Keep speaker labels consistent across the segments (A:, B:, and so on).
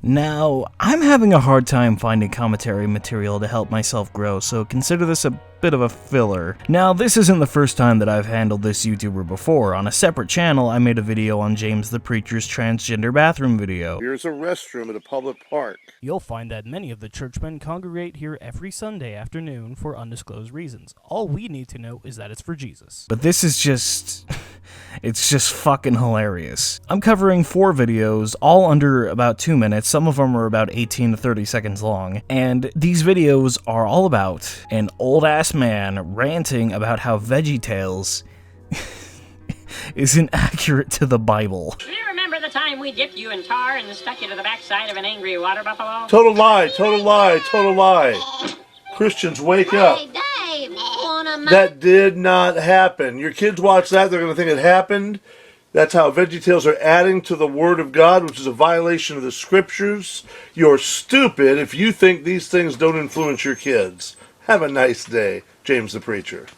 A: Now, I'm having a hard time finding commentary material to help myself grow, so consider this a bit of a filler. Now, this isn't the first time that I've handled this YouTuber before. On a separate channel, I made a video on James the Preacher's transgender bathroom video.
B: Here's a restroom at a public park.
A: You'll find that many of the churchmen congregate here every Sunday afternoon for undisclosed reasons. All we need to know is that it's for Jesus. But this is just... it's just fucking hilarious. I'm covering 4 videos, all under about 2 minutes. Some of them are about 18 to 30 seconds long. And these videos are all about an old-ass man ranting about how VeggieTales isn't accurate to the Bible.
C: Do you remember the time we dipped you in tar and stuck you to the backside of an angry water buffalo?
B: Total lie, total lie, total lie. Christians, wake up.
D: Hey, Dave, wanna
B: That did not happen. Your kids watch that, they're going to think it happened. That's how VeggieTales are adding to the Word of God, which is a violation of the Scriptures. You're stupid if you think these things don't influence your kids. Have a nice day, James the Preacher.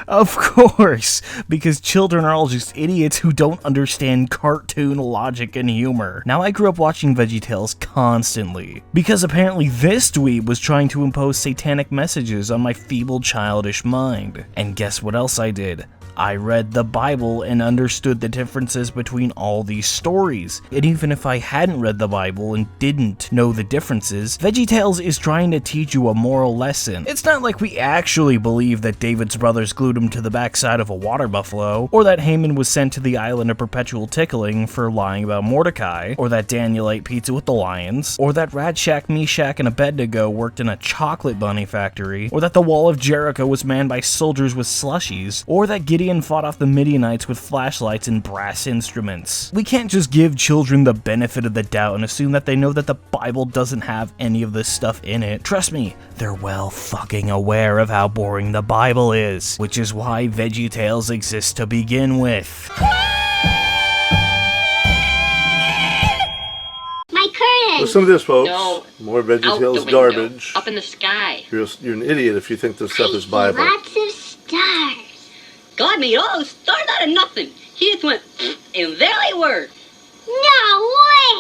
A: Of course, because children are all just idiots who don't understand cartoon logic and humor. Now, I grew up watching VeggieTales constantly, because apparently this dweeb was trying to impose satanic messages on my feeble childish mind. And guess what else I did? I read the Bible and understood the differences between all these stories. And even if I hadn't read the Bible and didn't know the differences, VeggieTales is trying to teach you a moral lesson. It's not like we actually believe that David's brothers glued him to the backside of a water buffalo, or that Haman was sent to the island of perpetual tickling for lying about Mordecai, or that Daniel ate pizza with the lions, or that Radshak, Meshach, and Abednego worked in a chocolate bunny factory, or that the wall of Jericho was manned by soldiers with slushies, or that Gideon fought off the Midianites with flashlights and brass instruments. We can't just give children the benefit of the doubt and assume that they know that the Bible doesn't have any of this stuff in it. Trust me, they're well fucking aware of how boring the Bible is, which is why VeggieTales exists to begin with.
D: My curtain.
B: Listen to this, folks.
C: No.
B: More
C: Out the
B: VeggieTales
C: window,
B: garbage.
C: up in the sky.
B: You're an idiot if you think this stuff
D: I
B: is
D: see
B: Bible.
D: lots of stars.
C: God made all those stars out of nothing. He just went, and there they were.
D: No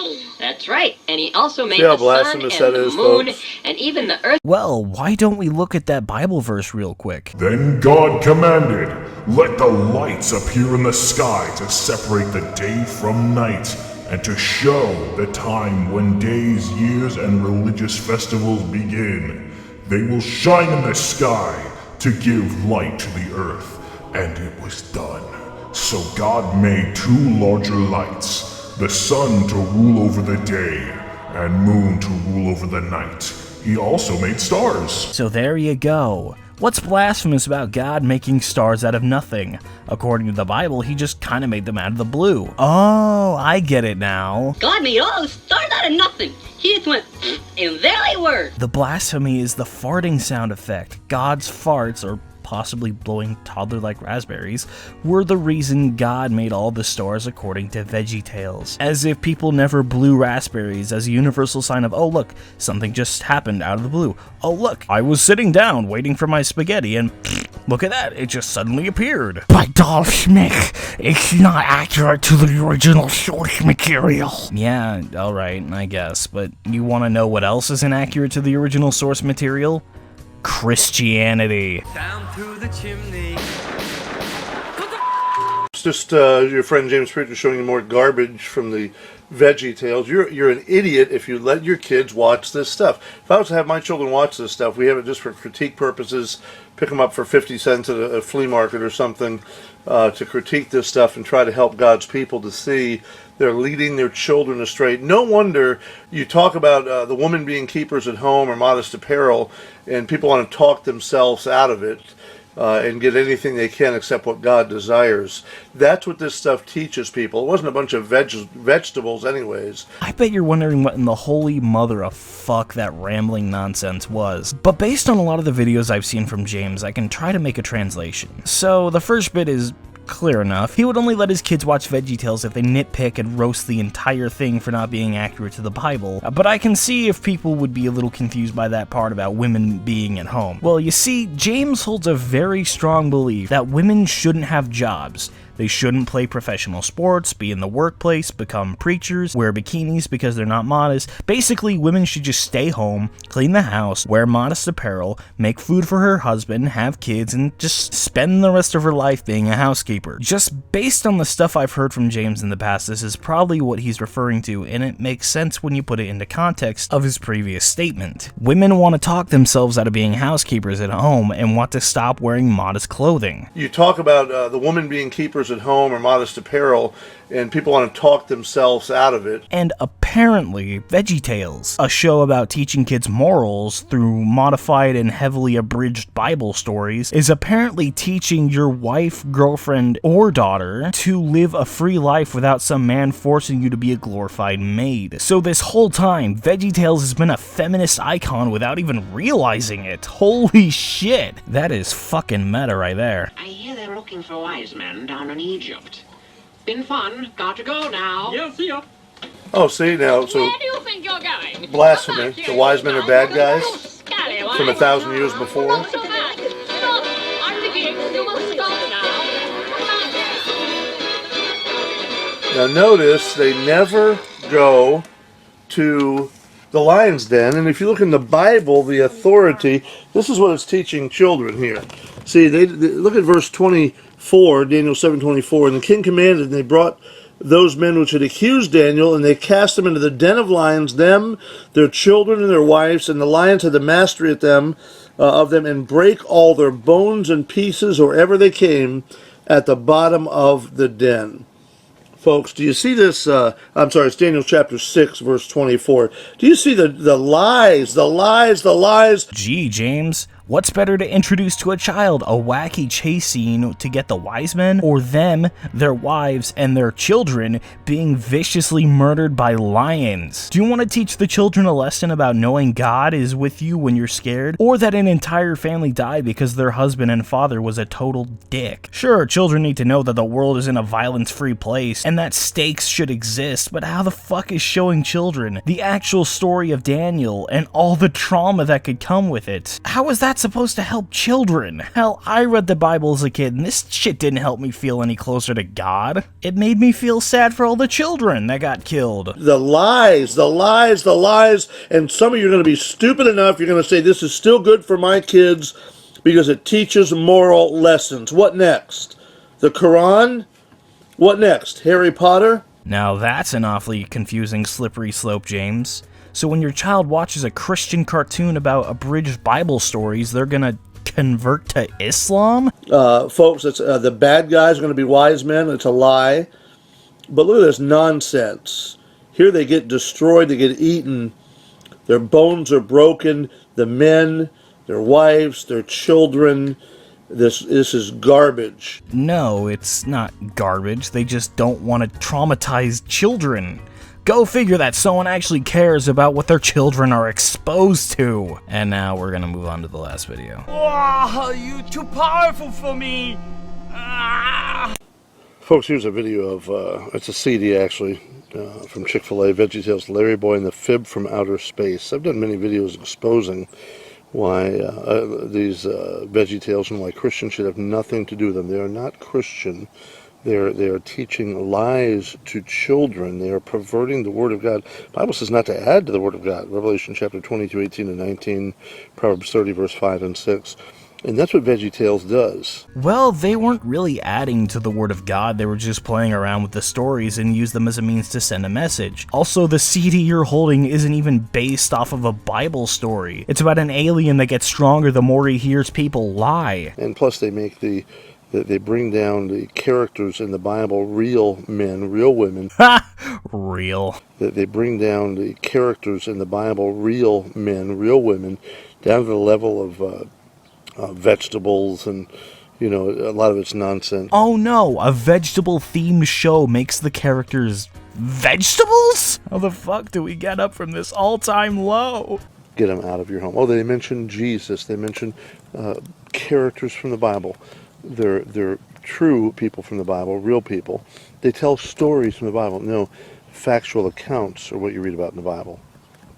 D: way.
C: That's right. And he also made
B: See how
C: the sun and
B: blasphemous that
C: the
B: is,
C: moon
B: folks?
C: and even the earth.
A: Well, why don't we look at that Bible verse real quick?
E: Then God commanded, "Let the lights appear in the sky to separate the day from night, and to show the time when days, years, and religious festivals begin. They will shine in the sky to give light to the earth." And it was done. So God made 2 larger lights, the sun to rule over the day, and moon to rule over the night. He also made stars.
A: So there you go. What's blasphemous about God making stars out of nothing? According to the Bible, he just kind of made them out of the blue. Oh, I get it now.
C: God made all those stars out of nothing. He just went, and there they were.
A: The blasphemy is the farting sound effect. God's farts, or possibly blowing toddler-like raspberries, were the reason God made all the stars according to VeggieTales. As if people never blew raspberries as a universal sign of, oh look, something just happened out of the blue. Oh look, I was sitting down waiting for my spaghetti and look at that, it just suddenly appeared. But Dolph Smith, it's not accurate to the original source material. Yeah, alright, I guess, but you want to know what else is inaccurate to the original source material? Christianity.
F: Down through the chimney.
B: It's just your friend James Preacher showing you more garbage from the VeggieTales. You're an idiot if you let your kids watch this stuff. If I was to have my children watch this stuff, we have it just for critique purposes, pick them up for 50 cents at a flea market or something, to critique this stuff and try to help God's people to see they're leading their children astray. No wonder you talk about the woman being keepers at home or modest apparel, and people want to talk themselves out of it and get anything they can except what God desires. That's what this stuff teaches people. It wasn't a bunch of vegetables anyways.
A: I bet you're wondering what in the holy mother of fuck that rambling nonsense was. But based on a lot of the videos I've seen from James, I can try to make a translation. So the first bit is clear enough. He would only let his kids watch VeggieTales if they nitpick and roast the entire thing for not being accurate to the Bible, but I can see if people would be a little confused by that part about women being at home. Well, you see, James holds a very strong belief that women shouldn't have jobs, They shouldn't play professional sports, be in the workplace, become preachers, wear bikinis because they're not modest. Basically, women should just stay home, clean the house, wear modest apparel, make food for her husband, have kids, and just spend the rest of her life being a housekeeper. Just based on the stuff I've heard from James in the past, this is probably what he's referring to, and it makes sense when you put it into context of his previous statement. Women want to talk themselves out of being housekeepers at home and want to stop wearing modest clothing.
B: You talk about the women being keepers at home or modest apparel, and people want to talk themselves out of it.
A: And apparently, Veggie Tales, a show about teaching kids morals through modified and heavily abridged Bible stories, is apparently teaching your wife, girlfriend, or daughter to live a free life without some man forcing you to be a glorified maid. So this whole time, Veggie Tales has been a feminist icon without even realizing it. Holy shit. That is fucking meta right there.
G: I hear they're looking for wise men down in Egypt. Been fun. Got to go now.
F: Yeah, see ya.
B: Oh, see now, so
C: Where do you think you're going?
B: blasphemy. The wise men are bad guys
C: Scallywag.
B: from 1,000 years before.
C: Not so bad. Look, I'm thinking you must go now.
B: Now notice they never go to the lion's den, and if you look in the Bible, the authority, this is what it's teaching children here. See, they look at verse 24, Daniel 7:24, and the king commanded, and they brought those men which had accused Daniel, and they cast them into the den of lions, them, their children, and their wives, and the lions had the mastery of them, and break all their bones and pieces, or ever they came, at the bottom of the den. Folks, do you see this? I'm sorry, it's Daniel chapter 6, verse 24. Do you see the lies?
A: Gee, James, what's better to introduce to a child, a wacky chase scene to get the wise men, or them, their wives, and their children being viciously murdered by lions? Do you want to teach the children a lesson about knowing God is with you when you're scared, or that an entire family died because their husband and father was a total dick? Sure, children need to know that the world isn't a violence-free place, and that stakes should exist, but how the fuck is showing children the actual story of Daniel and all the trauma that could come with it? How is that supposed to help children? Hell, I read the Bible as a kid, and this shit didn't help me feel any closer to God. It made me feel sad for all the children that got killed.
B: The lies, and some of you are going to be stupid enough, you're going to say, this is still good for my kids because it teaches moral lessons. What next? The Quran? What next? Harry Potter?
A: Now that's an awfully confusing slippery slope, James. So when your child watches a Christian cartoon about abridged Bible stories, they're gonna convert to Islam?
B: Folks, it's, the bad guys are going to be wise men. It's a lie. But look at this nonsense. Here they get destroyed, they get eaten. Their bones are broken. The men, their wives, their children. This is garbage.
A: No, it's not garbage. They just don't want to traumatize children. Go figure that someone actually cares about what their children are exposed to. And now we're gonna move on to the last video.
F: Wow, you too powerful for me. Ah.
B: Folks, here's a video of, it's a CD actually, from Chick-fil-A, Veggie Tales, Larry Boy and the Fib from Outer Space. I've done many videos exposing why these Veggie Tales and why Christians should have nothing to do with them. They are not Christian. They are teaching lies to children. They are perverting the Word of God. The Bible says not to add to the Word of God. Revelation chapter 22, 18 and 19, Proverbs 30, verse 5 and 6. And that's what Veggie Tales does.
A: Well, they weren't really adding to the Word of God, they were just playing around with the stories and used them as a means to send a message. Also, the CD you're holding isn't even based off of a Bible story. It's about an alien that gets stronger the more he hears people lie.
B: And plus they make they bring down the characters in the Bible, real men, real women.
A: Ha! Real.
B: They bring down the characters in the Bible, real men, real women, down to the level of vegetables, and you know, a lot of it's nonsense.
A: Oh no, a vegetable-themed show makes the characters vegetables? How the fuck do we get up from this all-time low?
B: Get them out of your home. Oh, they mention Jesus. They mention characters from the Bible. They're true people from the Bible, real people. They tell stories from the Bible. No, factual accounts are what you read about in the Bible.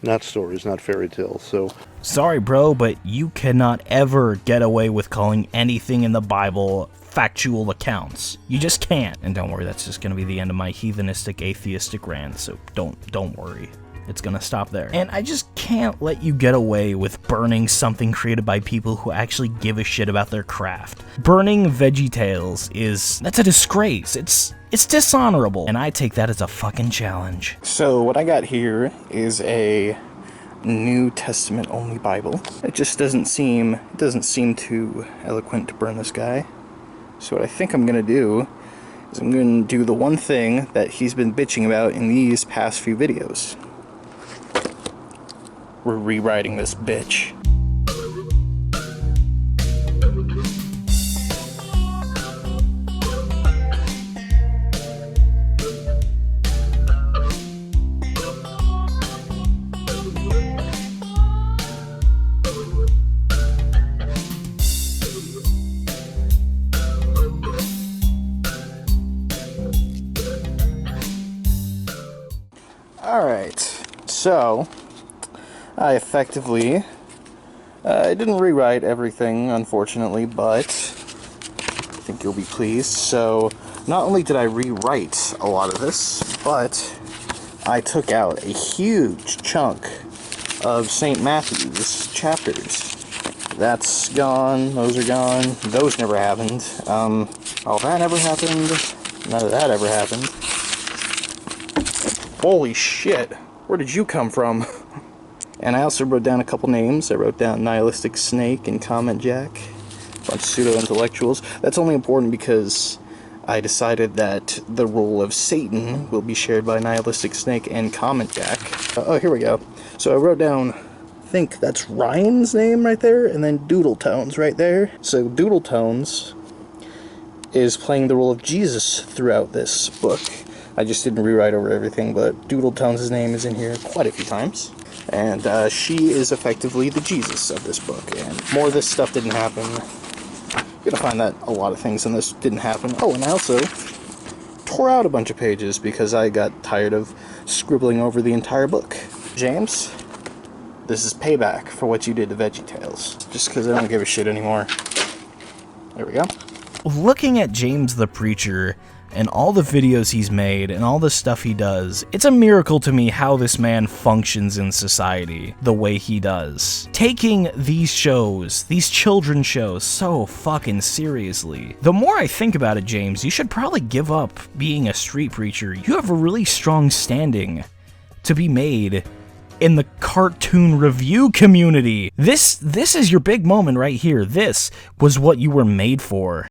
B: not stories, not fairy tales. So
A: Sorry, bro, but you cannot ever get away with calling anything in the Bible factual accounts. You just can't. And don't worry, that's just gonna be the end of my heathenistic, atheistic rant, so don't worry. It's gonna stop there. And I just can't let you get away with burning something created by people who actually give a shit about their craft. Burning Veggie Tales that's a disgrace. It's dishonorable. And I take that as a fucking challenge.
H: So what I got here is a New Testament only Bible. It just doesn't seem too eloquent to burn this guy. So what I think I'm gonna do is I'm gonna do the one thing that he's been bitching about in these past few videos. We're rewriting this bitch. Alright, so I effectively, I didn't rewrite everything, unfortunately, but I think you'll be pleased. So, not only did I rewrite a lot of this, but I took out a huge chunk of St. Matthew's chapters. That's gone, those are gone, those never happened. All that never happened, none of that ever happened. Holy shit, where did you come from? And I also wrote down a couple names. I wrote down Nihilistic Snake and Comment Jack. A bunch of pseudo-intellectuals. That's only important because I decided that the role of Satan will be shared by Nihilistic Snake and Comment Jack. Oh, here we go. So I wrote down, I think that's Ryan's name right there, and then Doodle Tones right there. So Doodle Tones is playing the role of Jesus throughout this book. I just didn't rewrite over everything, but Doodle Tones' name is in here quite a few times. And she is effectively the Jesus of this book. And more of this stuff didn't happen. You're gonna find that a lot of things in this didn't happen. Oh, and I also tore out a bunch of pages because I got tired of scribbling over the entire book. James, this is payback for what you did to Veggie Tales. Just because I don't give a shit anymore. There we go.
A: Looking at James the Preacher and all the videos he's made and all the stuff he does, it's a miracle to me how this man functions in society the way he does. Taking these shows, these children's shows, so fucking seriously. The more I think about it, James, you should probably give up being a street preacher. You have a really strong standing to be made in the cartoon review community. This is your big moment right here. This was what you were made for.